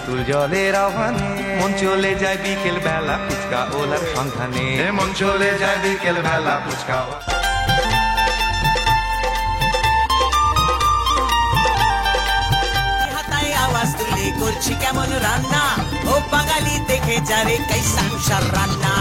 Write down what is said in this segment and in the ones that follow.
তেঁতুল জলের আহ্বানে মন চলে যায় বিকেল বেলা ফুচকা ওলার সন্ধানে মন চলে যায় বিকেল বেলা ফুচকা আওয়াজ তুলে করছি কেমন রান্না ও বাঙালি দেখে যারে কাইসার রান্না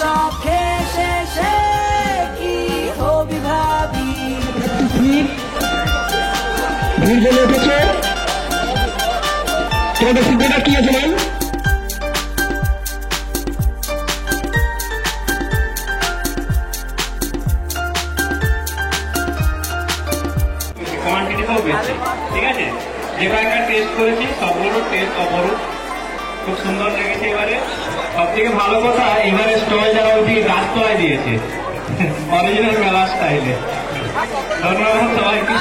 সব শেষে কি হবি ভাবি ভিড় জমে উঠেছে তোমাদের সিদ্ধিটা কি আছে বল কোয়ান্টিটিটাও বেশি ঠিক আছে যে কয়েকটা টেস্ট করেছি সবগুলো টেস্ট অপরূপ খুব সুন্দর লেগেছে এবারে সব থেকে ভালো কথা এবারে স্টল যারা ওই গাছতলায় দিয়েছে অরিজিনাল মেলা স্টাইলে ধন্যবাদ সবাইকে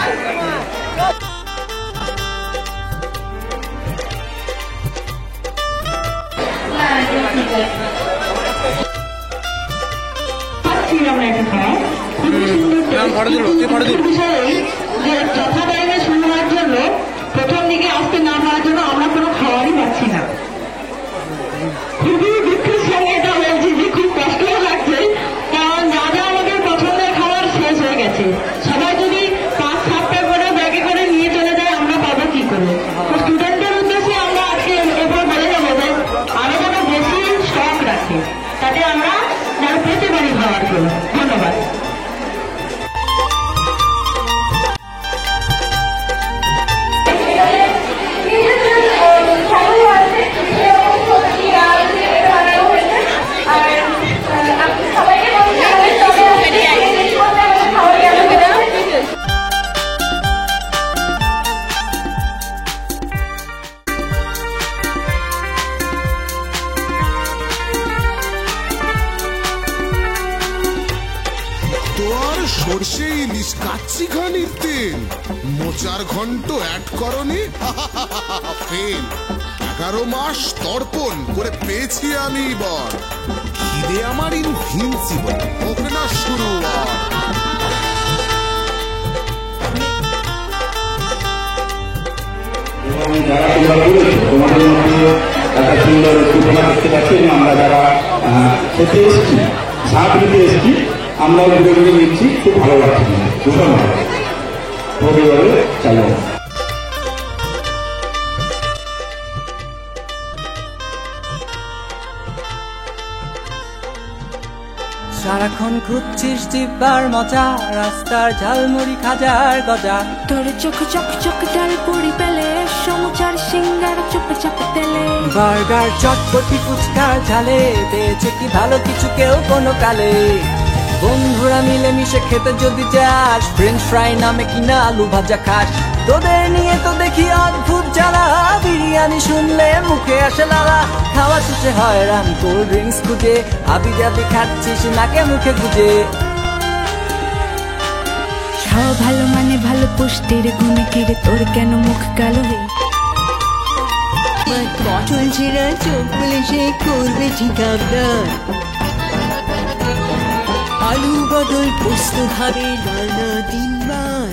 যথা টাইমে শুরু হওয়ার জন্য প্রথম দিকে আসতে না হওয়ার জন্য আমরা কোনো খাওয়ারই পাচ্ছি না খুবই দুঃখের সঙ্গে এটা বলছি যে খুব কষ্টও লাগছে কারণ যা যা আমাদের পছন্দের খাবার শেষ হয়ে গেছে সবাই যদি 5-7টা করে ব্যাগে করে নিয়ে চলে যায় আমরা পাবো কি করে স্টুডেন্টদের উদ্দেশ্যে আমরা আজকে এরপর বলে যাবো যে আরো যেন বেশি স্টক রাখে তাতে আমরা যেন পেতে পারি খাবার করে ধন্যবাদ সর্ষে ইলিশ কাচ্চি খানির তেল মোচার ঘন্ট অ্যাড করনি ফেল 11 মাস তর্পণ করে পেয়েছি আমি এবার খিদে আমার ইনভিনসিবল হোক না শুরু তোমাদের মধ্যে একটা সুন্দর সূচনা দেখতে পাচ্ছি আমরা যারা খেতে এসেছি স্বাদ নিতে এসেছি আমরাও ঘুরে ঘুরে নিচ্ছি খুব ভালো লাগছে ভীষণ ভালো পরিবারে চালু সারাক্ষণ খুঁজছিস জিব্বার মজা রাস্তার ঝালমুড়ি খাজার গজা তোর চোখ চক চক ডাল পুরি পেলে সমুচার সিঙ্গার চুপে চাপে তেলে বার্গার চটপটি ফুচকার ঝালে পেয়েছে কি ভালো কিছু কেউ কোনো কালে বন্ধুরা মিলে মিশে খেতে যদি যাস ফ্রেঞ্চ ফ্রাই নামে কিনা আলু ভাজা খাস তোদের নিয়ে তো দেখি অদ্ভুত জ্বালা বিরিয়ানি শুনলে মুখে আসে লালা খাওয়া শেষে হয়রান কোল্ড ড্রিঙ্কস খুঁজে হাবি জাবি খাচ্ছিস নাকে মুখে গুজে খাওয়া ভালো মানে ভালো পুষ্টির গুণে কিরে তোর কেন মুখ কালো হে পটল ছেঁড়া চোখ বলে সে করবে ঠিক আপনার আলু বদল পোস্ত খাবে ডালনা 3 বার